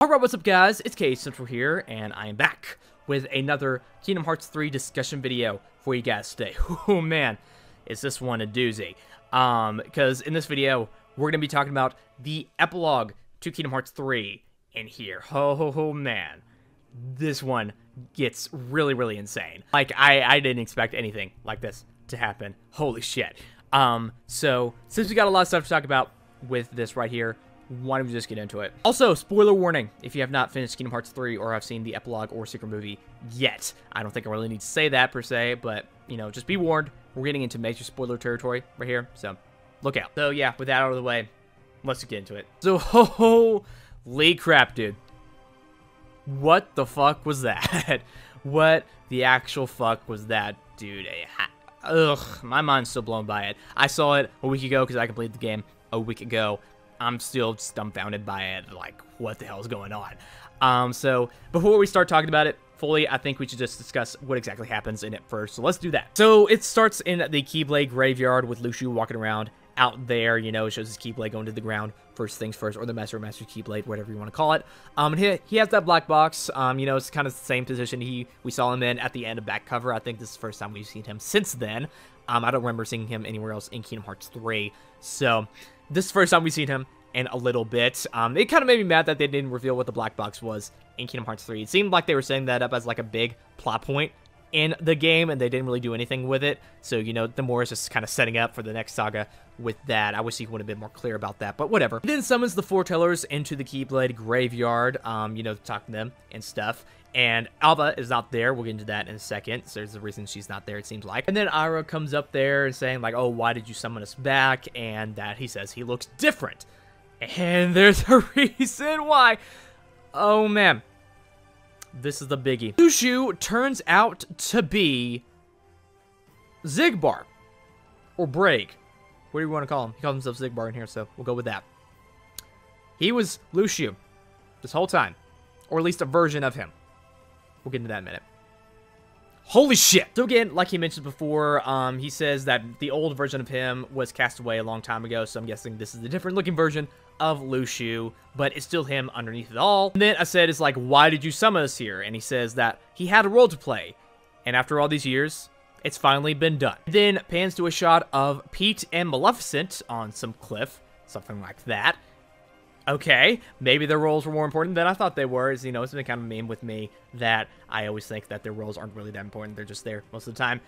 Alright, what's up guys? It's K Central here, and I am back with another Kingdom Hearts 3 discussion video for you guys today. Oh man, is this one a doozy. Because in this video, we're going to be talking about the epilogue to Kingdom Hearts 3 in here. Oh man, this one gets really insane. Like, I didn't expect anything like this to happen. Holy shit. So, since we got a lot of stuff to talk about with this right here, why don't we just get into it? Also, spoiler warning, if you have not finished Kingdom Hearts 3 or have seen the epilogue or secret movie yet. I don't think I really need to say that per se, but, you know, just be warned. We're getting into major spoiler territory right here, so look out. So, yeah, with that out of the way, let's just get into it. So, holy crap, dude. What the fuck was that? What the actual fuck was that, dude? Ugh, my mind's still blown by it. I saw it a week ago because I completed the game a week ago. I'm still dumbfounded by it, like, what the hell is going on? So, before we start talking about it fully, I think we should just discuss what exactly happens in it first, so let's do that. So, it starts in the Keyblade graveyard with Lucio walking around out there, you know, it shows his Keyblade going to the ground, first things first, or the Master Keyblade, whatever you want to call it. And he has that black box, you know, it's kind of the same position we saw him in at the end of back cover. I think this is the first time we've seen him since then. I don't remember seeing him anywhere else in Kingdom Hearts 3, so this is the first time we've seen him in a little bit. It kind of made me mad that they didn't reveal what the black box was in Kingdom Hearts 3. It seemed like they were setting that up as like a big plot point in the game, and they didn't really do anything with it. So, you know, the more is just kind of setting up for the next saga with that. I wish he would have been more clear about that, but whatever. He then summons the foretellers into the Keyblade graveyard, you know, to talk to them and stuff. And Alba is not there. We'll get into that in a second. So there's a reason she's not there, it seems like. And then Ira comes up there and saying, like, oh, why did you summon us back? And that he says he looks different. And there's a reason why. Oh, man. This is the biggie. Lucio turns out to be Xigbar. Or Braig. What do you want to call him? He calls himself Xigbar in here, so we'll go with that. He was Lucio this whole time. Or at least a version of him. We'll get into that in a minute. Holy shit! So again, like he mentioned before, he says that the old version of him was cast away a long time ago, so I'm guessing this is the different looking version of Lucio, but it's still him underneath it all. And then I said, it's like, why did you summon us here? And he says that he had a role to play, and after all these years, it's finally been done. Then pans to a shot of Pete and Maleficent on some cliff, something like that. Okay, maybe their roles were more important than I thought they were. You know, it's been kind of a meme with me that I always think that their roles aren't really that important. They're just there most of the time.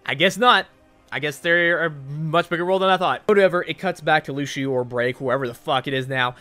I guess not. I guess they're a much bigger role than I thought. Whatever, it cuts back to Lucio or Braig, whoever the fuck it is now.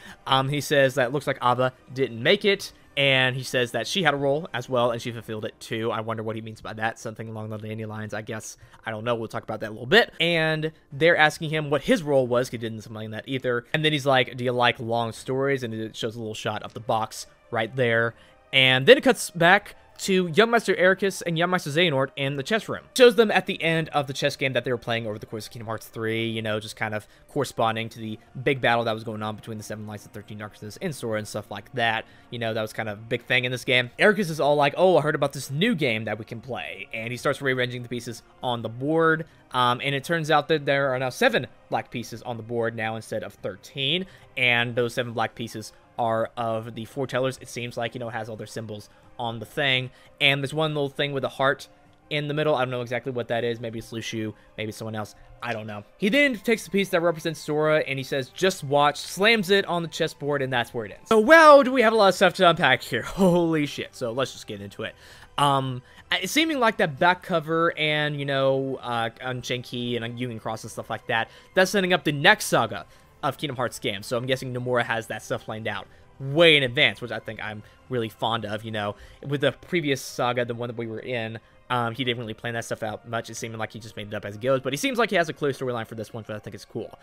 He says that it looks like Ava didn't make it, and he says that she had a role as well, and she fulfilled it too. I wonder what he means by that. Something along the lines, I guess. I don't know. We'll talk about that a little bit. And they're asking him what his role was. He didn't explain that either. And then he's like, do you like long stories? And it shows a little shot of the box right there. And then it cuts back to Young Master Ericus and Young Master Xehanort in the chess room. It shows them at the end of the chess game that they were playing over the course of Kingdom Hearts 3, you know, just kind of corresponding to the big battle that was going on between the 7 Lights and 13 Darknesses in Sora and stuff like that. You know, that was kind of a big thing in this game. Ericus is all like, oh, I heard about this new game that we can play, and he starts rearranging the pieces on the board, and it turns out that there are now 7 black pieces on the board now instead of 13, and those 7 black pieces are of the foretellers. It seems like, you know, has all their symbols on the thing, and there's one little thing with a heart in the middle. I don't know exactly what that is. Maybe it's Lucio, maybe it's someone else. I don't know. He then takes the piece that represents Sora, and he says, just watch, slams it on the chessboard, and that's where it ends. So, wow, do we have a lot of stuff to unpack here. Holy shit. So, let's just get into it. It's seeming like that back cover and, you know, on Shenki and on Union Cross and stuff like that, that's setting up the next saga of Kingdom Hearts games. So, I'm guessing Nomura has that stuff lined out way in advance, which I think I'm really fond of, you know. With the previous saga, the one that we were in, he didn't really plan that stuff out much. It seemed like he just made it up as he goes, but he seems like he has a clear storyline for this one, so I think it's cool.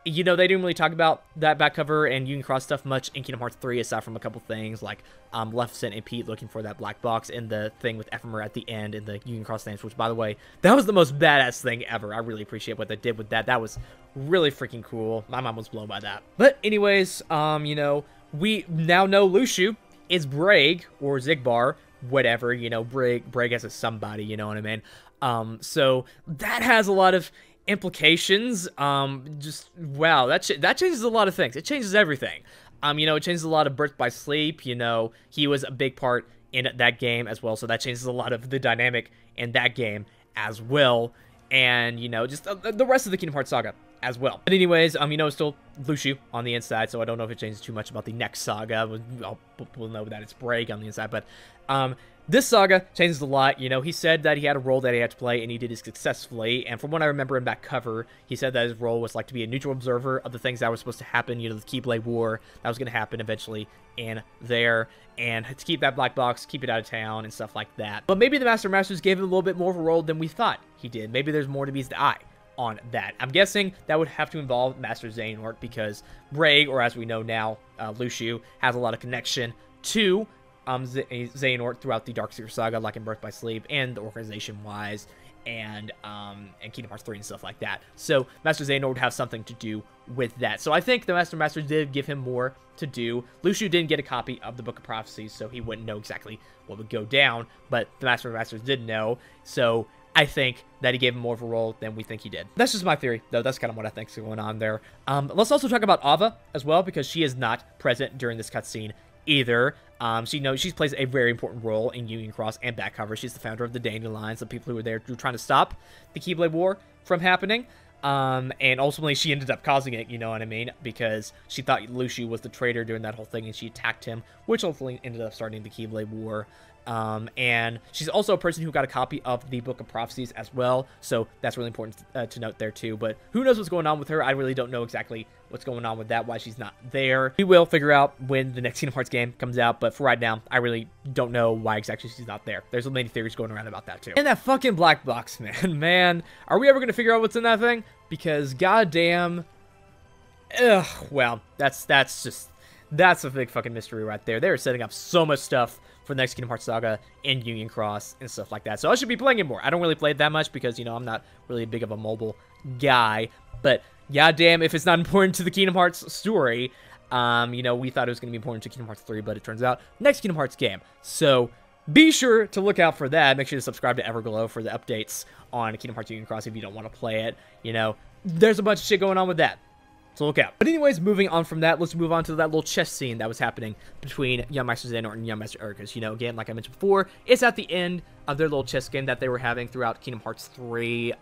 You know, they didn't really talk about that back cover and Union Cross stuff much in Kingdom Hearts 3, aside from a couple things like Maleficent and Pete looking for that black box and the thing with Ephemer at the end in the Union Cross dance, which, by the way, that was the most badass thing ever. I really appreciate what they did with that. That was really freaking cool. My mind was blown by that. But anyways, you know, we now know Lucio is Braig, or Xigbar, whatever, you know, Braig as a somebody, you know what I mean? So that has a lot of implications. Just wow, that changes a lot of things. It changes everything. You know, it changes a lot of Birth by Sleep. You know, he was a big part in that game as well, so that changes a lot of the dynamic in that game as well. And, you know, just the rest of the Kingdom Hearts saga as well. But anyways, you know, it's still Lucio on the inside, so I don't know if it changes too much about the next saga. We'll know that it's Braig on the inside, but this saga changes a lot. You know, he said that he had a role that he had to play, and he did it successfully. And from what I remember in that cover, he said that his role was like to be a neutral observer of the things that were supposed to happen. You know, the Keyblade War that was going to happen eventually in there, and to keep that black box, keep it out of town, and stuff like that. But maybe the Masters gave him a little bit more of a role than we thought he did. Maybe there's more to Beast Eye on that. I'm guessing that would have to involve Master Xehanort, because Braig, or as we know now, Lucio, has a lot of connection to Xehanort throughout the Dark Secret Saga, like in Birth by Sleep, and the organization-wise, and Kingdom Hearts 3 and stuff like that. So Master Xehanort would have something to do with that. So I think the Masters did give him more to do. Lucio didn't get a copy of the Book of Prophecies, so he wouldn't know exactly what would go down, but the Masters did know, so I think that he gave him more of a role than we think he did. That's just my theory, though. That's kind of what I think is going on there. Let's also talk about Ava as well, because she is not present during this cutscene either. She plays a very important role in Union Cross and back cover. She's the founder of the Dandelions, the people who were there trying to stop the Keyblade War from happening. And ultimately she ended up causing it, you know what I mean? Because she thought Lucio was the traitor during that whole thing, and she attacked him, which ultimately ended up starting the Keyblade War. And she's also a person who got a copy of the Book of Prophecies as well, so that's really important to note there too. But who knows what's going on with her? I really don't know exactly what's going on with that, why she's not there. We will figure out when the next Kingdom Hearts game comes out, but for right now, I really don't know why exactly she's not there. There's many theories going around about that too. And that fucking black box, man, are we ever gonna figure out what's in that thing? Because goddamn, well, that's a big fucking mystery right there. They're setting up so much stuff for the next Kingdom Hearts saga and Union Cross and stuff like that. So I should be playing it more. I don't really play it that much because, you know, I'm not really big of a mobile guy. But goddamn, if it's not important to the Kingdom Hearts story, you know, we thought it was going to be important to Kingdom Hearts 3, but it turns out next Kingdom Hearts game. So be sure to look out for that. Make sure to subscribe to Everglow for the updates on Kingdom Hearts Union Cross if you don't want to play it. You know, there's a bunch of shit going on with that. So look out. But anyways, moving on from that, let's move on to that little chess scene that was happening between Young Master Xehanort and Young Master Ericus. You know, again, like I mentioned before, it's at the end of their little chess game that they were having throughout Kingdom Hearts 3,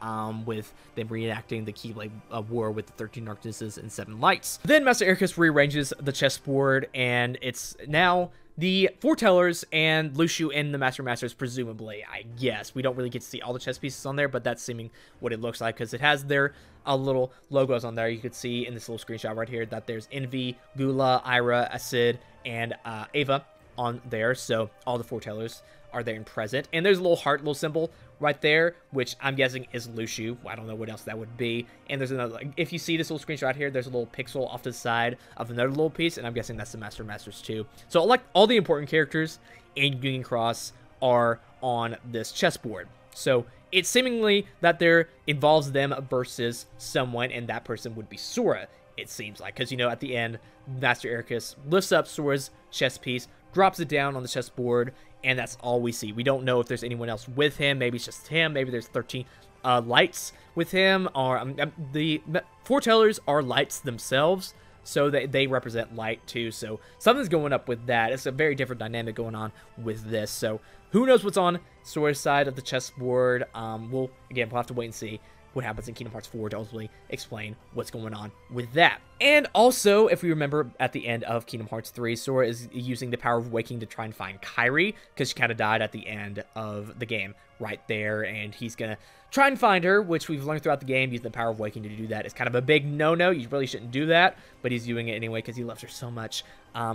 with them reenacting the Keyblade War with the 13 Darknesses and 7 Lights. Then Master Ericus rearranges the chessboard, and it's now the Foretellers and Lucio and the Masters, presumably, I guess. We don't really get to see all the chess pieces on there, but that's seeming what it looks like, because it has their little logos on there. You could see in this little screenshot right here that there's Envy, Gula, Ira, Acid, and Ava on there. So all the Foretellers are there and present. And there's a little heart, little symbol right there, which I'm guessing is Lucio. I don't know what else that would be. And there's another, if you see this little screenshot here, there's a little pixel off to the side of another little piece, and I'm guessing that's the Masters too. So like all the important characters in Union Cross are on this chessboard. So it's seemingly that there involves them versus someone, and that person would be Sora, it seems like. Because, you know, at the end, Master Ericus lifts up Sora's chess piece, drops it down on the chessboard, and that's all we see. We don't know if there's anyone else with him. Maybe it's just him. Maybe there's 13 lights with him. Or the Foretellers are lights themselves, so they represent light too. So something's going up with that. It's a very different dynamic going on with this. So who knows what's on Sora's side of the chessboard. We'll have to wait and see what happens in Kingdom Hearts 4 to ultimately explain what's going on with that. And also, if we remember at the end of Kingdom Hearts 3, Sora is using the power of waking to try and find Kairi, because she kind of died at the end of the game right there, and he's going to try and find her, which we've learned throughout the game. Using the power of waking to do that is kind of a big no-no. You really shouldn't do that, but he's doing it anyway because he loves her so much.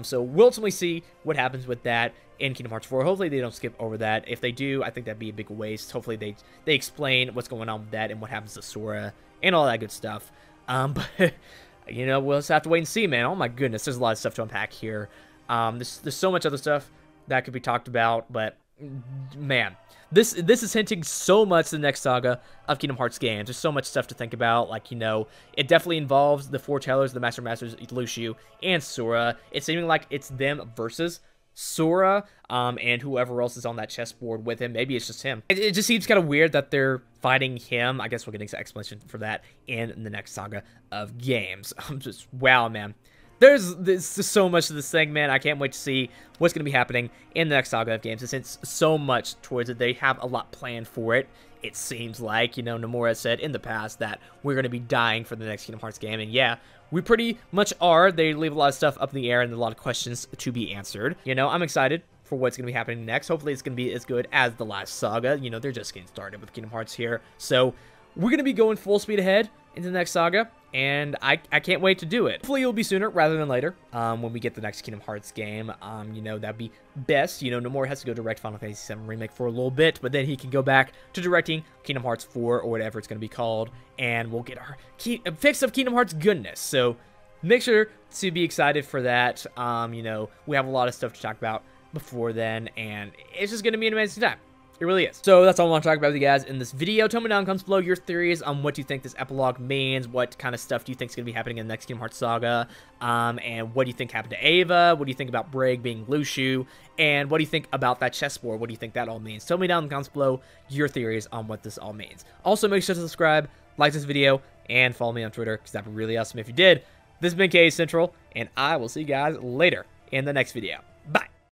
So we'll ultimately see what happens with that in Kingdom Hearts 4. Hopefully they don't skip over that. If they do, I think that'd be a big waste. Hopefully they explain what's going on with that and what happens to Sora and all that good stuff. But you know, we'll just have to wait and see, man. Oh my goodness, there's a lot of stuff to unpack here. There's so much other stuff that could be talked about, but man, this is hinting so much to the next saga of Kingdom Hearts games. There's so much stuff to think about. Like, you know, it definitely involves the Foretellers, the Masters, Lucio, and Sora. It's seeming like it's them versus Sora, and whoever else is on that chessboard with him. Maybe it's just him. It just seems kind of weird that they're fighting him. I guess we'll get an explanation for that in the next saga of games. I'm just, wow, man. there's just so much to this thing, man. I can't wait to see what's going to be happening in the next saga of games. Since so much towards it, they have a lot planned for it. It seems like, you know, Nomura said in the past that we're going to be dying for the next Kingdom Hearts game. And yeah, we pretty much are. They leave a lot of stuff up in the air and a lot of questions to be answered. You know, I'm excited for what's going to be happening next. Hopefully it's going to be as good as the last saga. You know, they're just getting started with Kingdom Hearts here. So we're going to be going full speed ahead into the next saga, and I can't wait to do it. Hopefully it'll be sooner rather than later when we get the next Kingdom Hearts game. You know, that'd be best. You know, Nomura has to go direct Final Fantasy VII Remake for a little bit, but then he can go back to directing Kingdom Hearts 4 or whatever it's going to be called, and we'll get our fix of Kingdom Hearts goodness. So make sure to be excited for that. You know, we have a lot of stuff to talk about before then, and it's just going to be an amazing time. It really is. So that's all I want to talk about with you guys in this video. Tell me down in the comments below your theories on what you think this epilogue means. What kind of stuff do you think is going to be happening in the next Kingdom Hearts saga? And what do you think happened to Ava? What do you think about Brig being Lushu? And what do you think about that chessboard? What do you think that all means? Tell me down in the comments below your theories on what this all means. Also, make sure to subscribe, like this video, and follow me on Twitter, because that'd be really awesome if you did. This has been KA Central, and I will see you guys later in the next video.